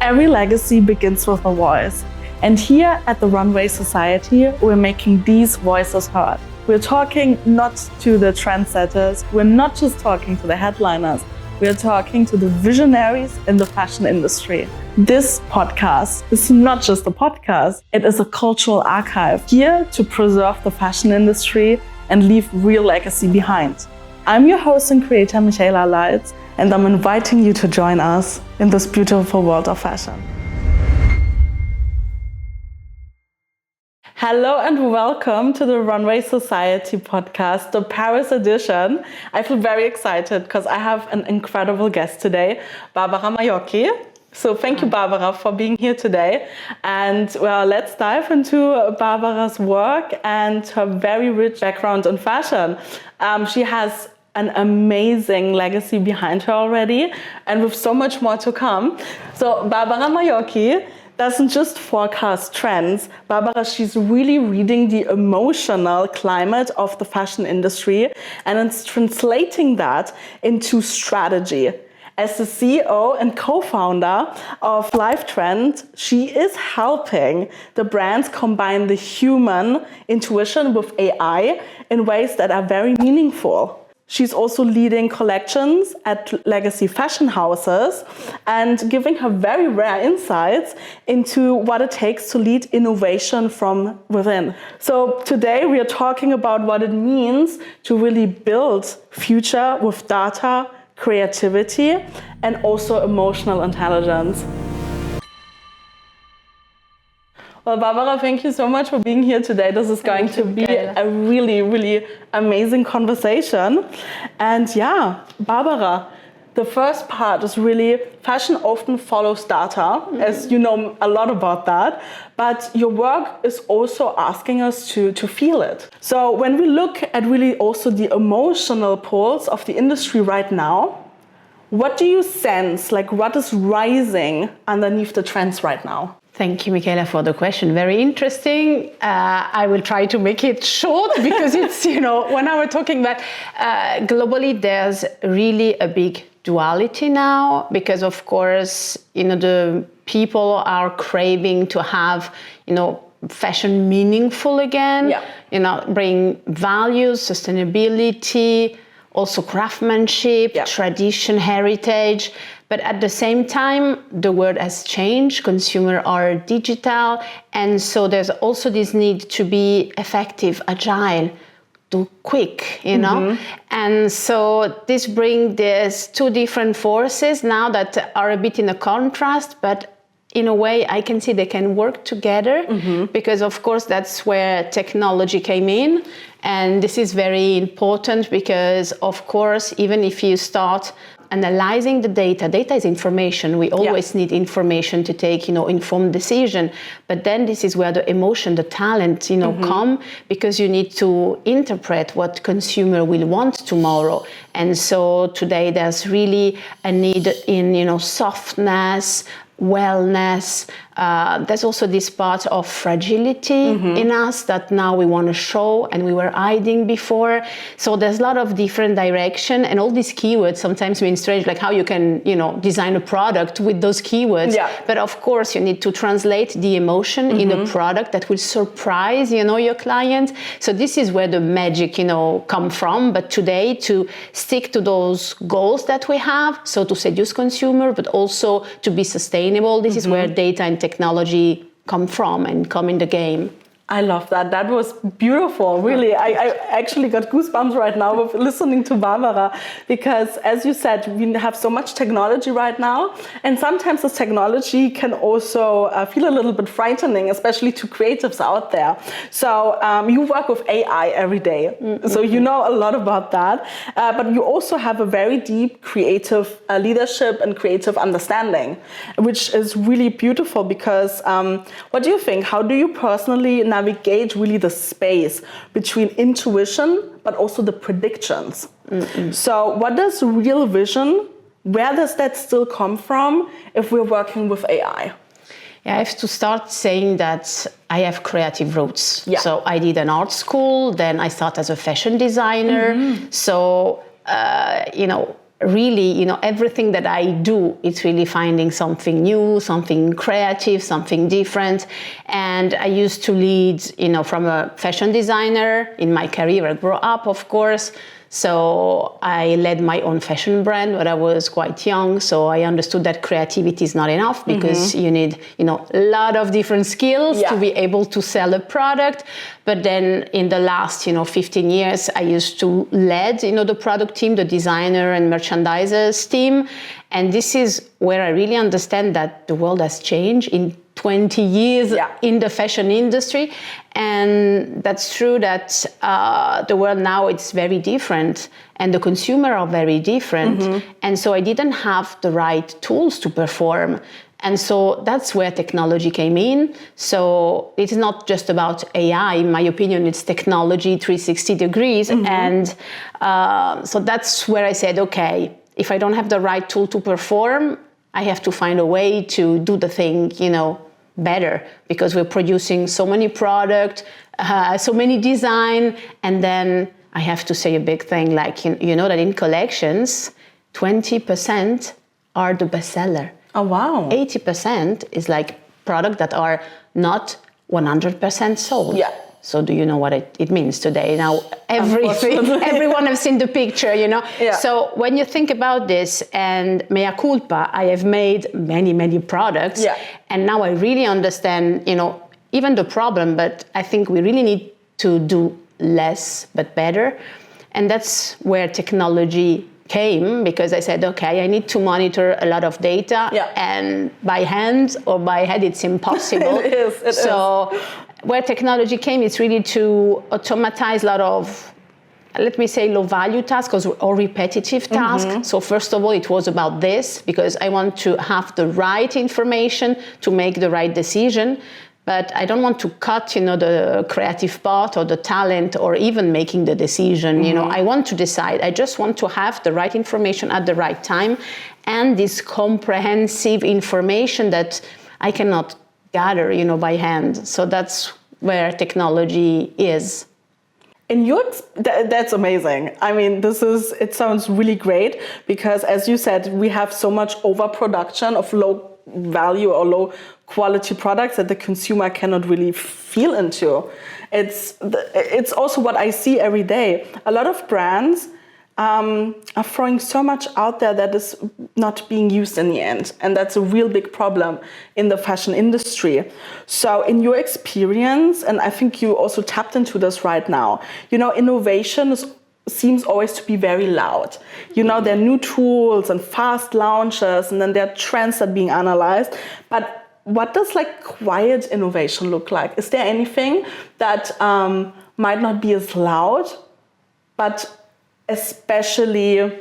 Every legacy begins with a voice. And here at the Runway Society, we're making these voices heard. We're talking not to the trendsetters, we're not just talking to the headliners, we're talking to the visionaries in the fashion industry. This podcast is not just a podcast, it is a cultural archive here to preserve the fashion industry and leave real legacy behind. I'm your host and creator, Michaela Leitz, and I'm inviting you to join us in this beautiful world of fashion. Hello and welcome to the Runway Society podcast, the Paris edition. I feel very excited because I have an incredible guest today, Barbara Maiocchi. So thank you, Barbara, for being here today. And well, let's dive into Barbara's work and her very rich background in fashion. She has an amazing legacy behind her already, and with so much more to come. So Barbara Maiocchi doesn't just forecast trends. Barbara, she's really reading the emotional climate of the fashion industry and it's translating that into strategy. As the CEO and co-founder of LifeTrend, she is helping the brands combine the human intuition with AI in ways that are very meaningful. She's also leading collections at legacy fashion houses and giving her very rare insights into what it takes to lead innovation from within. So today we are talking about what it means to really build future with data, creativity, and also emotional intelligence. Well, Barbara, thank you so much for being here today. This is going to be a really, really amazing conversation. And yeah, Barbara, the first part is really fashion often follows data, as you know a lot about that, but your work is also asking us to feel it. So when we look at really also the emotional pulse of the industry right now, what do you sense, like what is rising underneath the trends right now? Thank you, Michaela, for the question. Very interesting. I will try to make it short because it's, when I was talking about globally, there's really a big duality now because, of course, the people are craving to have, fashion meaningful again, bring values, sustainability, also craftsmanship, tradition, heritage. But at the same time, the world has changed, consumers are digital, and so there's also this need to be effective, agile, do quick, And so this brings these two different forces now that are a bit in a contrast, but in a way I can see they can work together because of course that's where technology came in. And this is very important because of course, even if you start analyzing the data is information. We always need information to take, informed decision. But then this is where the emotion, the talent, come because you need to interpret what consumer will want tomorrow. And so today there's really a need in, softness, wellness. There's also this part of fragility in us that now we want to show and we were hiding before. So there's a lot of different direction and all these keywords sometimes mean strange, like how you can, design a product with those keywords. Yeah. But of course you need to translate the emotion in a product that will surprise, your client. So this is where the magic, come from. But today to stick to those goals that we have, so to seduce consumer, but also to be sustainable. This is where data and technology come from and come in the game. I love that. That was beautiful. Really, I actually got goosebumps right now with listening to Barbara because, as you said, we have so much technology right now, and sometimes this technology can also feel a little bit frightening, especially to creatives out there. So you work with AI every day, so you know a lot about that, but you also have a very deep creative leadership and creative understanding, which is really beautiful because what do you think? How do you personally navigate really the space between intuition but also the predictions? So what does real vision, where does that still come from if we're working with AI? Yeah, I have to start saying that I have creative roots. Yeah. So I did an art school, then I started as a fashion designer. So, really, everything that I do, it's really finding something new, something creative, something different. And I used to lead, from a fashion designer in my career. I grew up, of course. So I led my own fashion brand when I was quite young. So I understood that creativity is not enough because you need, a lot of different skills to be able to sell a product. But then in the last, 15 years, I used to lead, the product team, the designer and merchandisers team. And this is where I really understand that the world has changed in 20 years in the fashion industry. And that's true that the world now it's very different and the consumer are very different. And so I didn't have the right tools to perform. And so that's where technology came in. So it's not just about AI. In my opinion, it's technology 360 degrees. And so that's where I said, okay, if I don't have the right tool to perform, I have to find a way to do the thing, better, because we're producing so many products, so many design, and then I have to say a big thing, like, that in collections, 20% are the bestseller. Oh, wow. 80% is like products that are not 100% sold. Yeah. So do you know what it means today? Now, everyone has seen the picture, Yeah. So when you think about this, and mea culpa, I have made many, many products. Yeah. And now I really understand, even the problem, but I think we really need to do less, but better. And that's where technology came, because I said, okay, I need to monitor a lot of data. Yeah. And by hand or by head, it's impossible. It is. Where technology came, it's really to automatize a lot of, let me say, low value tasks or repetitive tasks. So first of all, it was about this, because I want to have the right information to make the right decision. But I don't want to cut, the creative part or the talent or even making the decision. I want to decide. I just want to have the right information at the right time, and this comprehensive information that I cannot gather, by hand. So that's where technology is. In your, that's amazing. I mean, it sounds really great, because as you said, we have so much overproduction of low value or low quality products that the consumer cannot really feel into. It's also what I see every day. A lot of brands are throwing so much out there that is not being used in the end. And that's a real big problem in the fashion industry. So in your experience, and I think you also tapped into this right now, innovation seems always to be very loud. There are new tools and fast launches, and then there are trends that are being analyzed. But what does quiet innovation look like? Is there anything that might not be as loud, but especially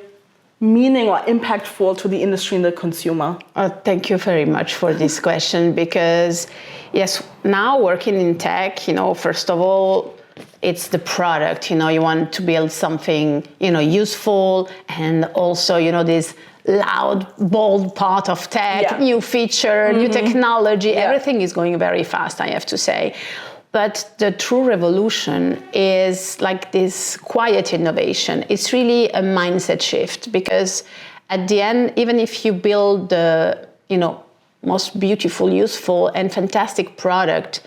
meaning or impactful to the industry and the consumer? Thank you very much for this question, because yes, now working in tech, first of all, it's the product, you want to build something, useful, and also, this loud, bold part of tech, new feature, new technology, everything is going very fast, I have to say. But the true revolution is like this quiet innovation. It's really a mindset shift, because at the end, even if you build the, most beautiful, useful, and fantastic product,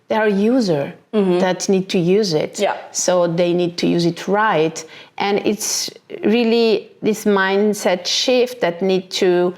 there are users that need to use it. Yeah. So they need to use it right. And it's really this mindset shift that need to,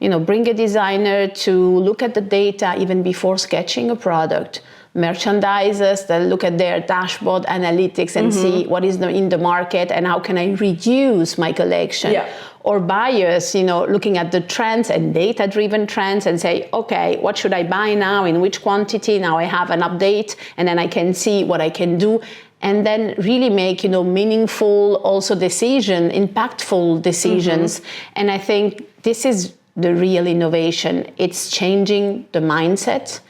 bring a designer to look at the data even before sketching a product. Merchandisers that look at their dashboard analytics and see what is in the market and how can I reduce my collection. Yeah. Or buyers, looking at the trends and data-driven trends and say, okay, what should I buy now, in which quantity? Now I have an update, and then I can see what I can do. And then really make, meaningful also impactful decisions. And I think this is the real innovation. It's changing the mindset.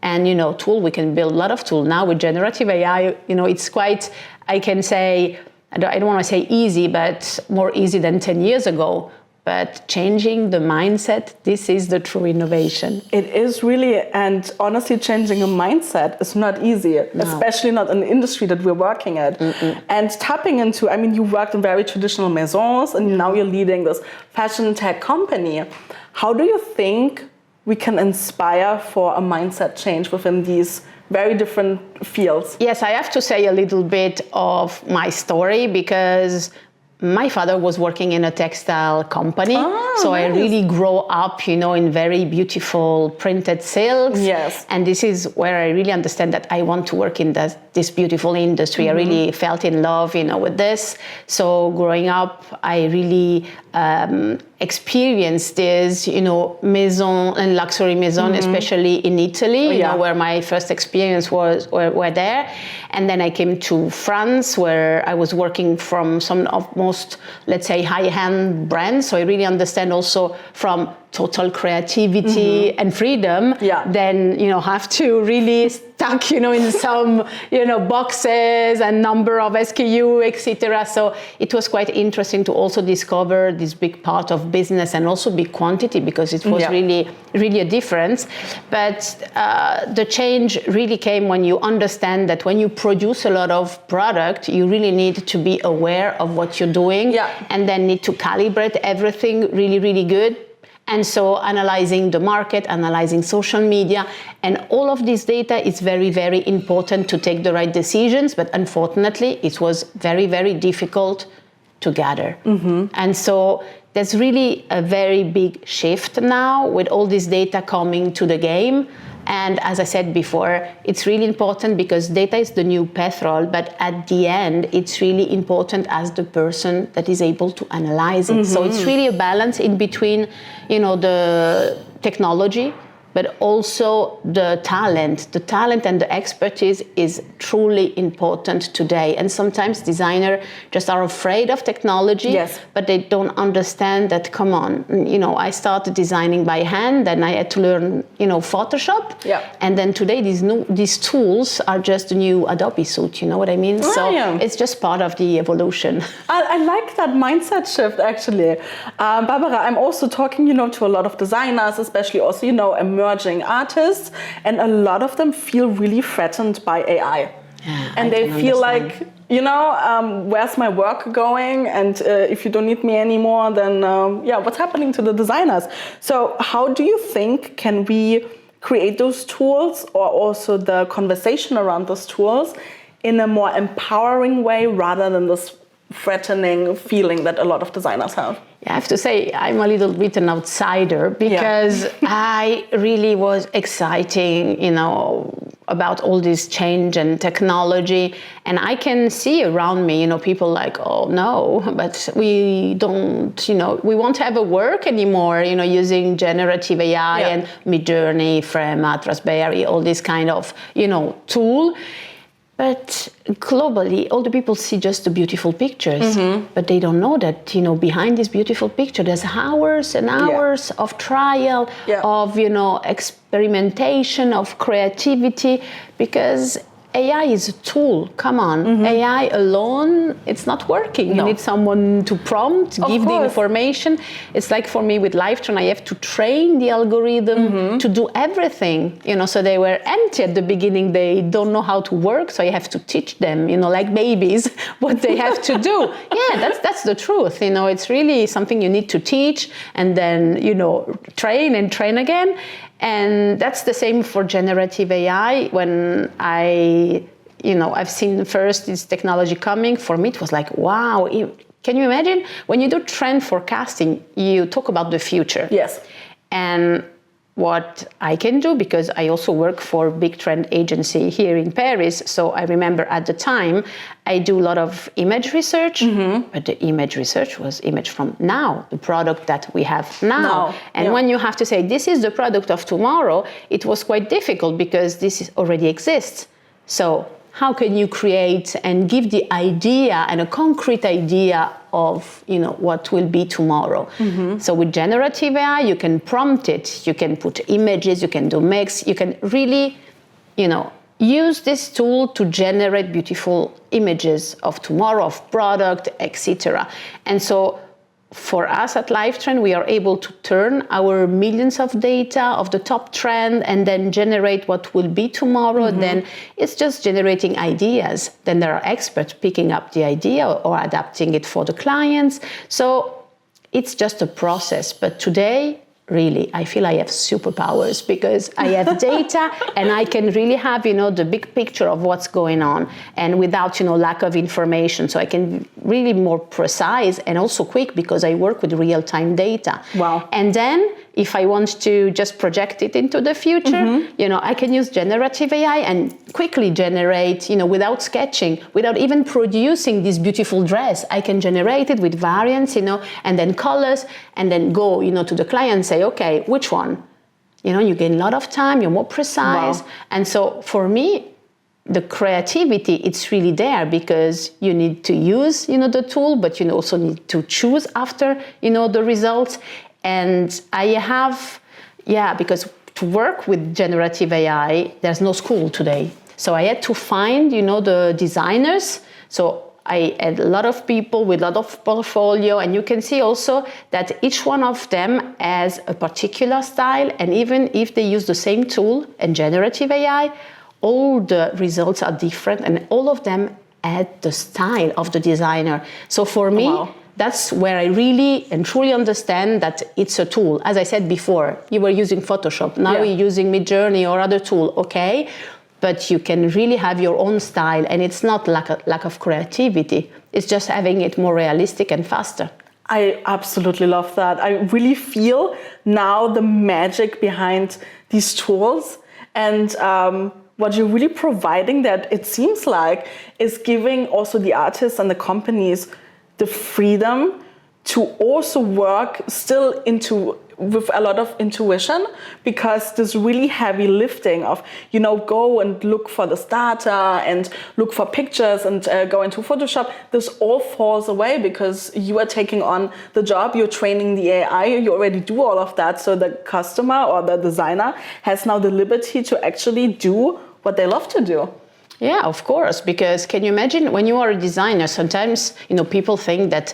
And, tool, we can build a lot of tools. Now with generative AI, it's quite, I can say, I don't want to say easy, but more easy than 10 years ago. but changing the mindset, this is the true innovation. It is really, and honestly, changing a mindset is not easy, especially not in the industry that we're working at. And tapping into, I mean, you worked in very traditional maisons, and now you're leading this fashion tech company. How do you think we can inspire for a mindset change within these very different fields? Yes, I have to say a little bit of my story, because my father was working in a textile company, so nice. I really grew up, in very beautiful printed silks. Yes. And this is where I really understand that I want to work in this beautiful industry. I really felt in love, with this. So growing up, I really experienced this, maison and luxury maison, especially in Italy, where my first experience were there. And then I came to France, where I was working from some of most, let's say, high-end brands. So I really understand also from total creativity and freedom, then, have to really stuck, in some, boxes and number of SKU, etc. So it was quite interesting to also discover this big part of business and also big quantity, because it was really, really a difference. But the change really came when you understand that when you produce a lot of product, you really need to be aware of what you're doing and then need to calibrate everything really, really good. And so analyzing the market, analyzing social media, and all of this data is very, very important to take the right decisions. But unfortunately, it was very, very difficult to gather. And so there's really a very big shift now with all this data coming to the game. And as I said before, it's really important because data is the new petrol, but at the end, it's really important as the person that is able to analyze it. So it's really a balance in between, the technology, but also the talent. The talent and the expertise is truly important today. And sometimes designers just are afraid of technology, but they don't understand that, come on, I started designing by hand, then I had to learn, Photoshop. And then today these tools are just the new Adobe suite, you know what I mean? It's just part of the evolution. I like that mindset shift, actually. Barbara, I'm also talking, to a lot of designers, especially also, emerging artists, and a lot of them feel really threatened by AI. And they feel like, where's my work going? And if you don't need me anymore, then what's happening to the designers? So how do you think can we create those tools, or also the conversation around those tools, in a more empowering way rather than this threatening feeling that a lot of designers have? I have to say, I'm a little bit an outsider, because I really was exciting, about all this change and technology. And I can see around me, people like, oh no, but we don't, we won't have a work anymore, using generative AI and Midjourney, Frame, Raspberry, all this kind of, tool. But globally, all the people see just the beautiful pictures, but they don't know that, behind this beautiful picture, there's hours and hours of trial, of, experimentation, of creativity, because AI is a tool. Come on, AI alone, it's not working. You need someone to prompt, give the information. It's like for me with Lifetron, I have to train the algorithm to do everything. So they were empty at the beginning. They don't know how to work, so I have to teach them, like babies, what they have to do. That's the truth. It's really something you need to teach and then, train and train again. And that's the same for generative AI. When I've seen first this technology coming, for me it was like, wow. Can you imagine? When you do trend forecasting, you talk about the future. Yes. And what I can do, because I also work for a big trend agency here in Paris, so I remember at the time I do a lot of image research, but the image research was image from now, the product that we have now. And when you have to say this is the product of tomorrow, it was quite difficult because this already exists. So how can you create and give the idea and a concrete idea of what will be tomorrow? So with generative AI, you can prompt it, you can put images, you can do mix, you can really use this tool to generate beautiful images of tomorrow, of product, etc. And so for us at LifeTrend, we are able to turn our millions of data of the top trend and then generate what will be tomorrow. Then it's just generating ideas. Then there are experts picking up the idea or adapting it for the clients. So it's just a process. But today, really, I feel I have superpowers because I have data and I can really have, the big picture of what's going on and without, lack of information. So I can really more precise and also quick because I work with real-time data. Wow. And then if I want to just project it into the future, I can use generative AI and quickly generate, without sketching, without even producing this beautiful dress. I can generate it with variants, and then colors, and then go, to the client and say, okay, which one? You gain a lot of time, you're more precise. Wow. And so for me, the creativity, it's really there because you need to use, the tool, but you also need to choose after, the results. And I have, because to work with generative AI, there's no school today. So I had to find, the designers. So I had a lot of people with a lot of portfolio, and you can see also that each one of them has a particular style. And even if they use the same tool and generative AI, all the results are different, and all of them add the style of the designer. So for me, that's where I really and truly understand that it's a tool. As I said before, you were using Photoshop, now you're using Midjourney or other tool, okay? But you can really have your own style, and it's not lack of creativity. It's just having it more realistic and faster. I absolutely love that. I really feel now the magic behind these tools, and what you're really providing, that it seems like, is giving also the artists and the companies the freedom to also work still with a lot of intuition, because this really heavy lifting of, go and look for the data and look for pictures and go into Photoshop, this all falls away because you are taking on the job, you're training the AI, you already do all of that. So the customer or the designer has now the liberty to actually do what they love to do. Yeah, of course, because can you imagine when you are a designer, sometimes, people think that,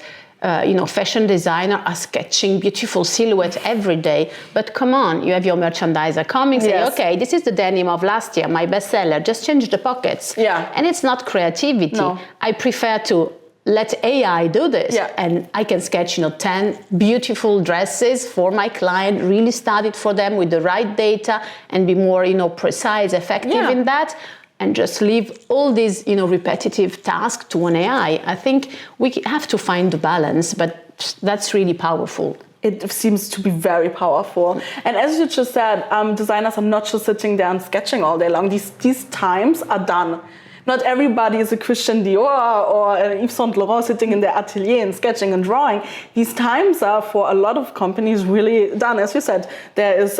fashion designers are sketching beautiful silhouettes every day. But come on, you have your merchandiser coming, say, okay, this is the denim of last year, my bestseller, just change the pockets. Yeah. And it's not creativity. No. I prefer to let AI do this. Yeah. And I can sketch, 10 beautiful dresses for my client, really study it for them with the right data and be more, precise, effective in that. And just leave all these, repetitive tasks to an AI. I think we have to find the balance, but that's really powerful. It seems to be very powerful. And as you just said, designers are not just sitting there and sketching all day long. These times are done. Not everybody is a Christian Dior or an Yves Saint Laurent sitting in their atelier and sketching and drawing. These times are, for a lot of companies, really done. As you said, there is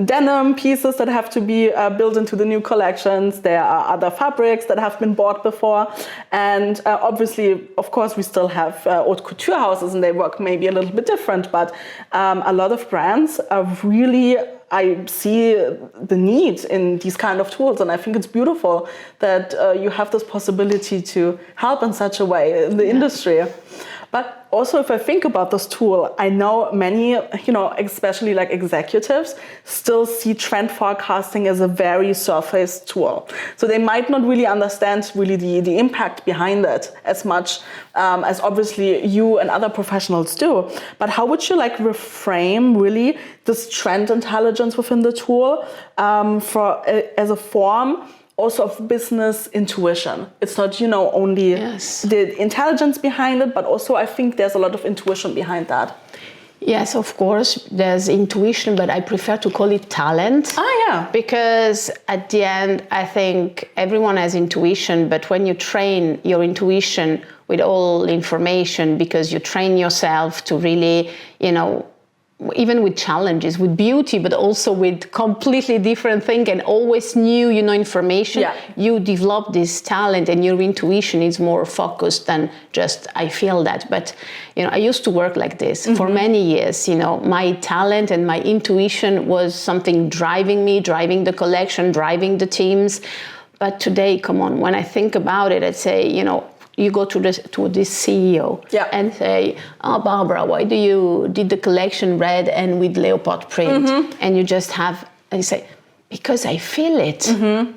denim pieces that have to be built into the new collections. There are other fabrics that have been bought before. And obviously, of course, we still have haute couture houses, and they work maybe a little bit different. But a lot of brands are really, I see the need in these kind of tools. And I think it's beautiful that you have this possibility to help in such a way in the industry. But also, if I think about this tool, I know many, especially like executives, still see trend forecasting as a very surface tool. So they might not really understand the impact behind it as much as obviously you and other professionals do. But how would you reframe really this trend intelligence within the tool as a form also of business intuition? It's not, only the intelligence behind it, but also I think there's a lot of intuition behind that. Yes, of course, there's intuition, but I prefer to call it talent. Because at the end, I think everyone has intuition, but when you train your intuition with all information, because you train yourself to really, even with challenges, with beauty, but also with completely different things and always new, information, you develop this talent and your intuition is more focused than just, I feel that. But, I used to work like this for many years. My talent and my intuition was something driving me, driving the collection, driving the teams. But today, come on, when I think about it, I'd say, you go to this CEO and say, oh, Barbara, why did the collection red and with leopard print? And you just and you say, because I feel it.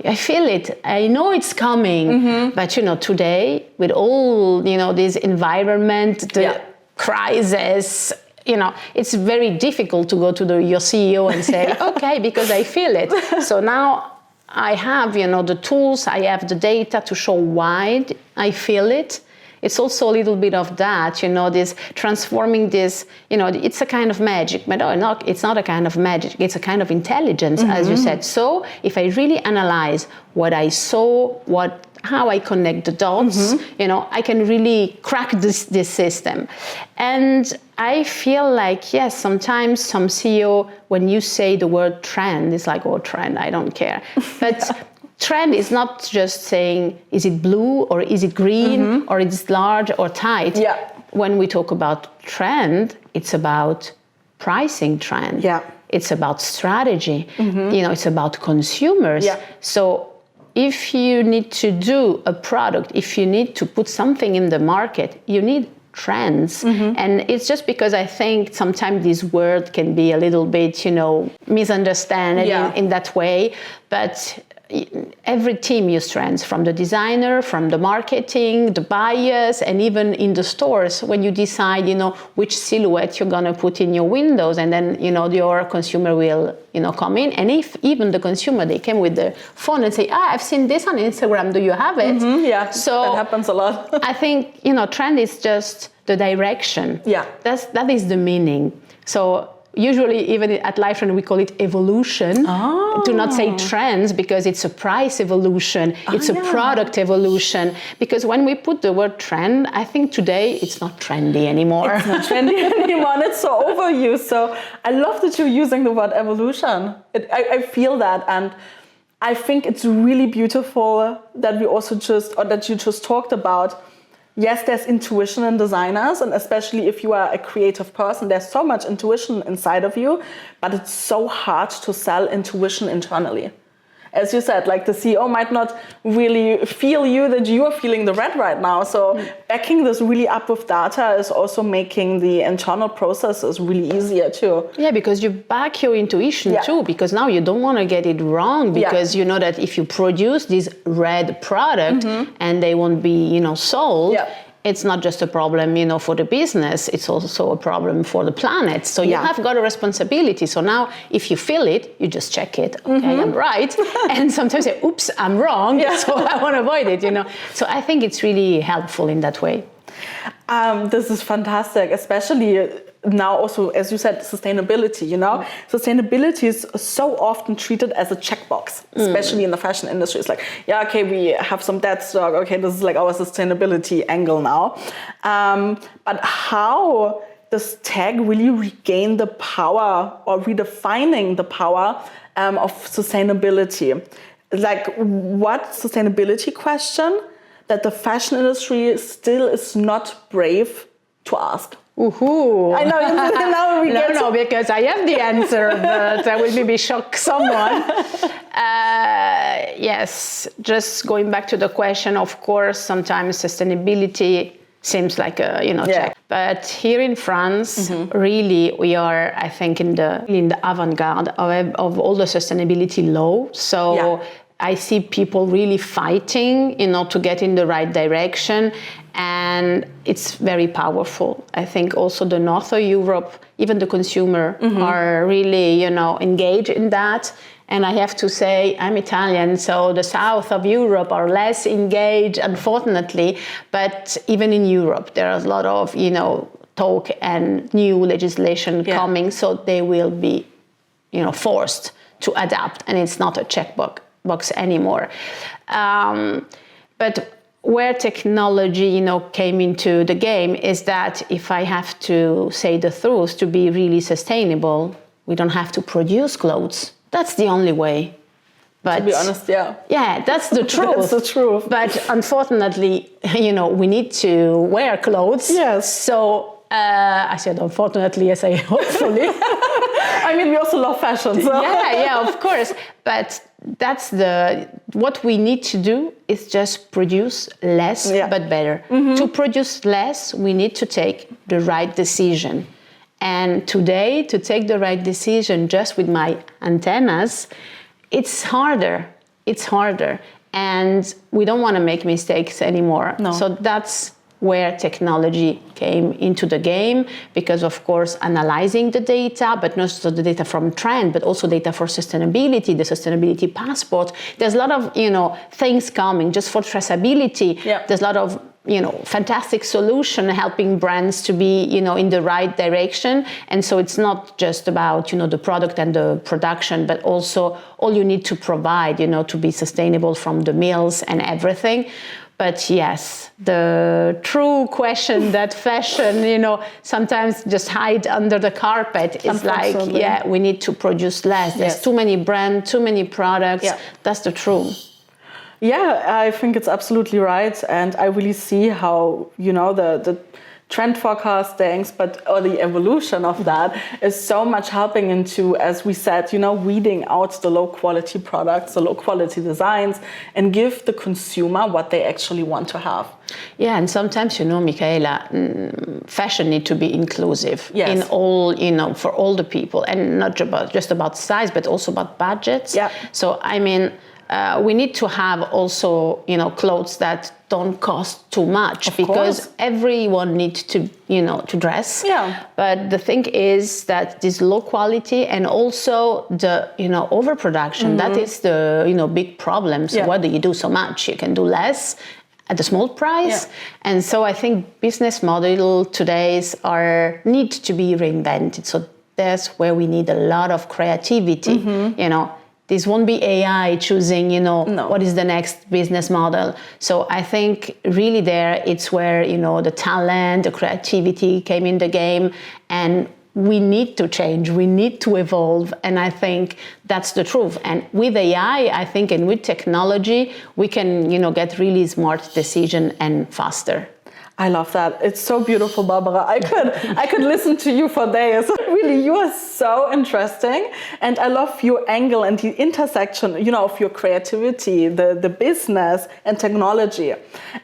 I feel it. I know it's coming. But, today, with all, this environment, the crisis, it's very difficult to go to your CEO and say, okay, because I feel it. So now I have, the tools, I have the data to show why I feel it. It's also a little bit of that, this transforming this, it's a kind of magic, but it's not a kind of magic, it's a kind of intelligence, as you said. So if I really analyze what I saw, how I connect the dots, I can really crack this system. And I feel like, yes, sometimes some CEO, when you say the word trend, it's like, oh, trend, I don't care. But trend is not just saying, is it blue or is it green or is it large or tight? Yeah. When we talk about trend, it's about pricing trend. Yeah. It's about strategy. It's about consumers. Yeah. So if you need to do a product, if you need to put something in the market, you need trends. And it's just because I think sometimes this word can be a little bit, misunderstood in that way. But every team uses trends, from the designer, from the marketing, the buyers, and even in the stores when you decide, which silhouette you're going to put in your windows, and then, your consumer will, come in. And if even the consumer, they came with their phone and say, I've seen this on Instagram, do you have it? Yeah, so that happens a lot. I think, trend is just the direction. Yeah. That is the meaning. So usually, even at LifeTrend, we call it evolution. Do not say trends, because it's a price evolution. It's a product evolution. Because when we put the word trend, I think today it's not trendy anymore. It's not trendy anymore, and it's so overused. So I love that you're using the word evolution. I feel that, and I think it's really beautiful that that you just talked about. Yes, there's intuition in designers, and especially if you are a creative person, there's so much intuition inside of you, but it's so hard to sell intuition internally. As you said, like the CEO might not really feel that you are feeling the red right now. So backing this really up with data is also making the internal processes really easier too. Yeah, because you back your intuition too, because now you don't want to get it wrong, because you know that if you produce this red product and they won't be, sold, it's not just a problem, for the business, it's also a problem for the planet. So you have got a responsibility. So now if you feel it, you just check it. Okay, I'm right. And sometimes you say, oops, I'm wrong. So I want to avoid it, So I think it's really helpful in that way. This is fantastic, especially now also, as you said, sustainability, Sustainability is so often treated as a checkbox, especially in the fashion industry. It's like, okay, we have some dead stock. Okay, this is like our sustainability angle now. But how does tech really regain the power, or redefining the power of sustainability? Like, what sustainability question that the fashion industry still is not brave to ask? Ooh. I know. Now because I have the answer, but I will maybe shock someone. Yes, just going back to the question, of course, sometimes sustainability seems like a check. But here in France, really, we are, I think, in the avant-garde of all the sustainability law. So I see people really fighting, to get in the right direction. And it's very powerful. I think also the north of Europe, even the consumer are really, engaged in that. And I have to say, I'm Italian, so the south of Europe are less engaged, unfortunately. But even in Europe, there are a lot of, talk and new legislation coming. So they will be, forced to adapt. And it's not a checkbox anymore. But where technology, came into the game is that if I have to say the truth, to be really sustainable, we don't have to produce clothes. That's the only way. But to be honest, yeah, that's the truth. That's the truth. But unfortunately, we need to wear clothes. Yes. So I said unfortunately, I say hopefully. I mean, we also love fashion. So. Yeah, of course. But what we need to do is just produce less, but better. To produce less, we need to take the right decision. And today, to take the right decision just with my antennas, it's harder. It's harder. And we don't want to make mistakes anymore. No. So that's where technology came into the game, because of course analyzing the data, but not just the data from trend, but also data for sustainability, the sustainability passport. There's a lot of things coming just for traceability. There's a lot of fantastic solution helping brands to be in the right direction. And so it's not just about the product and the production, but also all you need to provide to be sustainable from the mills and everything. But yes, the true question that fashion, sometimes just hide under the carpet is like, we need to produce less. There's too many brands, too many products. That's the truth. Yeah, I think it's absolutely right. And I really see how, the trend forecastings, or the evolution of that is so much helping into, as we said, weeding out the low quality products, the low quality designs, and give the consumer what they actually want to have. Yeah, and sometimes, Michaela, fashion need to be inclusive in all, for all the people, and not just about size, but also about budgets. Yeah. So, I mean, we need to have also, clothes that don't cost too much, because everyone needs to, to dress. Yeah. But the thing is that this low quality and also the, overproduction, that is the, big problem. So why do you do so much? You can do less at a small price. And so I think business model today's need to be reinvented. So that's where we need a lot of creativity, This won't be AI choosing, what is the next business model. So I think really it's where, the talent, the creativity came in the game, and we need to change, we need to evolve. And I think that's the truth. And with AI, I think, and with technology, we can, get really smart decision and faster. I love that. It's so beautiful, Barbara. I could listen to you for days. Really, you are so interesting. And I love your angle and the intersection, of your creativity, the business and technology.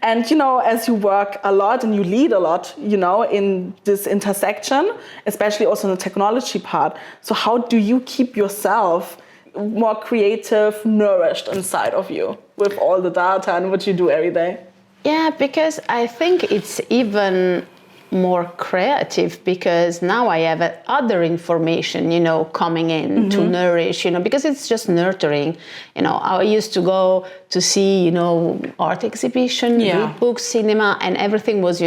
And, as you work a lot and you lead a lot, in this intersection, especially also in the technology part. So how do you keep yourself more creative, nourished inside of you with all the data and what you do every day? Yeah, because I think it's even more creative, because now I have other information, coming in to nourish, because it's just nurturing. I used to go to see, art exhibition, read books, cinema, and everything was,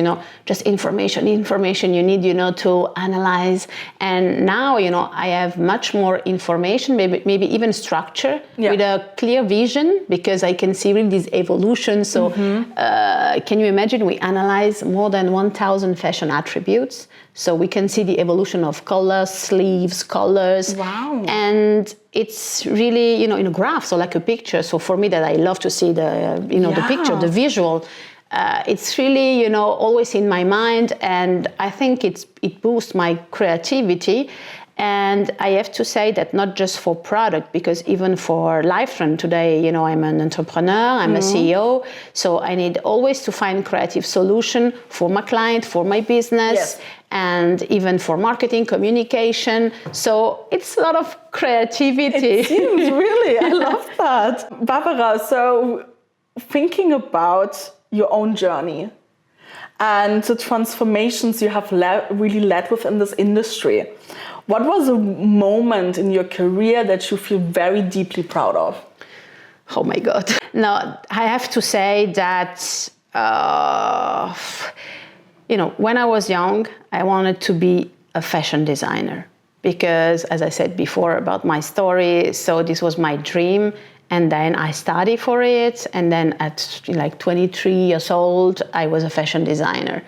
just information you need, to analyze. And now, I have much more information, maybe even structure with a clear vision, because I can see really this evolution. So can you imagine, we analyze more than 1,000 fashion attributes. So we can see the evolution of colors, sleeves, colors. Wow. And it's really, in a graph, so like a picture. So for me, that I love to see the, the picture, the visual. It's really, always in my mind. And I think it boosts my creativity. And I have to say that not just for product, because even for Lifetime today, I'm an entrepreneur, I'm a CEO. So I need always to find creative solution for my client, for my business, and even for marketing, communication. So it's a lot of creativity. It seems, really. I love that. Barbara, so thinking about your own journey and the transformations you have really led within this industry, what was a moment in your career that you feel very deeply proud of? Oh my God. Now, I have to say that, when I was young, I wanted to be a fashion designer, because, as I said before about my story, so this was my dream. And then I studied for it. And then at 23 years old, I was a fashion designer.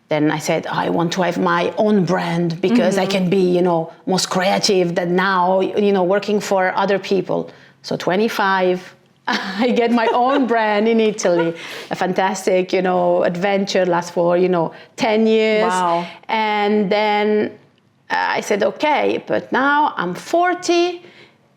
Then I said, I want to have my own brand, because I can be, most creative than now, working for other people. So 25, I get my own brand in Italy. A fantastic, adventure, lasts for, 10 years. Wow. And then I said, okay, but now I'm 40.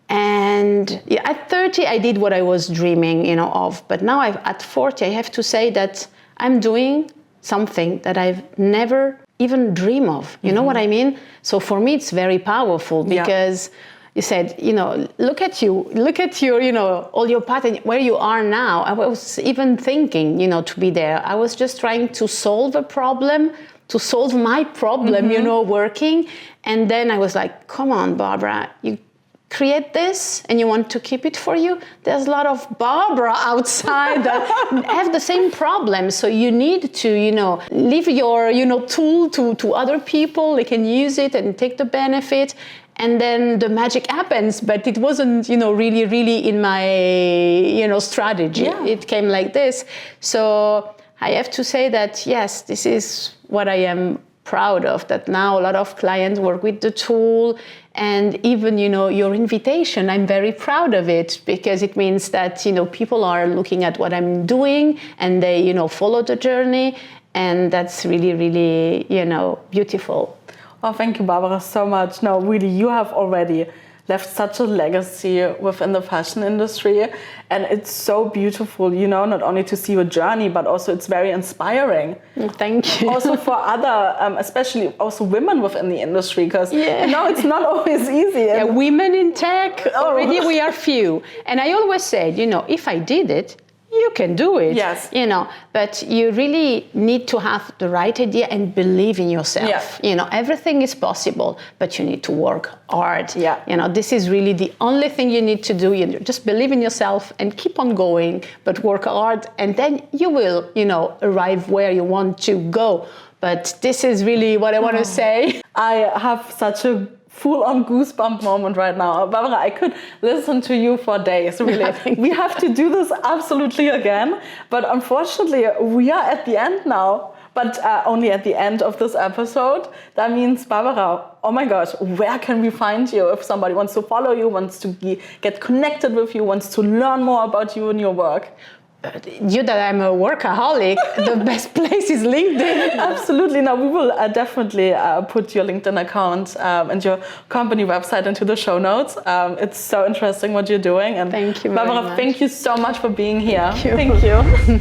And yeah, at 30, I did what I was dreaming, of. But now at 40, I have to say that I'm doing something that I've never even dreamed of. You know what I mean? So for me, it's very powerful because you said, look at your, all your path and where you are now. I was even thinking, to be there. I was just trying to solve a problem, to solve my problem, working. And then I was like, come on, Barbara, you create this and you want to keep it for you. There's a lot of Barbara outside that have the same problem. So you need to, leave your, tool to other people. They can use it and take the benefit. And then the magic happens, but it wasn't, really in my, strategy. Yeah. It came like this. So I have to say that, yes, this is what I am proud of, that now a lot of clients work with the tool. And even, your invitation, I'm very proud of it because it means that, people are looking at what I'm doing and they, follow the journey. And that's really, really, beautiful. Oh, thank you, Barbara, so much. No, really, you have already left such a legacy within the fashion industry. And it's so beautiful, not only to see your journey, but also it's very inspiring. Thank you. Also for other, especially also women within the industry, because, it's not always easy. Yeah, women in tech, already we are few. And I always said, if I did it, you can do it. Yes. But you really need to have the right idea and believe in yourself. Yeah. Everything is possible, but you need to work hard. Yeah. This is really the only thing you need to do. You just believe in yourself and keep on going, but work hard, and then you will, arrive where you want to go. But this is really what I want to say. I have such a full-on goosebump moment right now. Barbara, I could listen to you for days, really. We have to do this absolutely again. But unfortunately, we are at the end now. But only at the end of this episode. That means, Barbara, oh my gosh, where can we find you if somebody wants to follow you, wants to get connected with you, wants to learn more about you and your work? You that I'm a workaholic, the best place is LinkedIn. Absolutely. Now, we will definitely put your LinkedIn account and your company website into the show notes. It's so interesting what you're doing. And thank you, Barbara, very much. Thank you so much for being here. Thank you.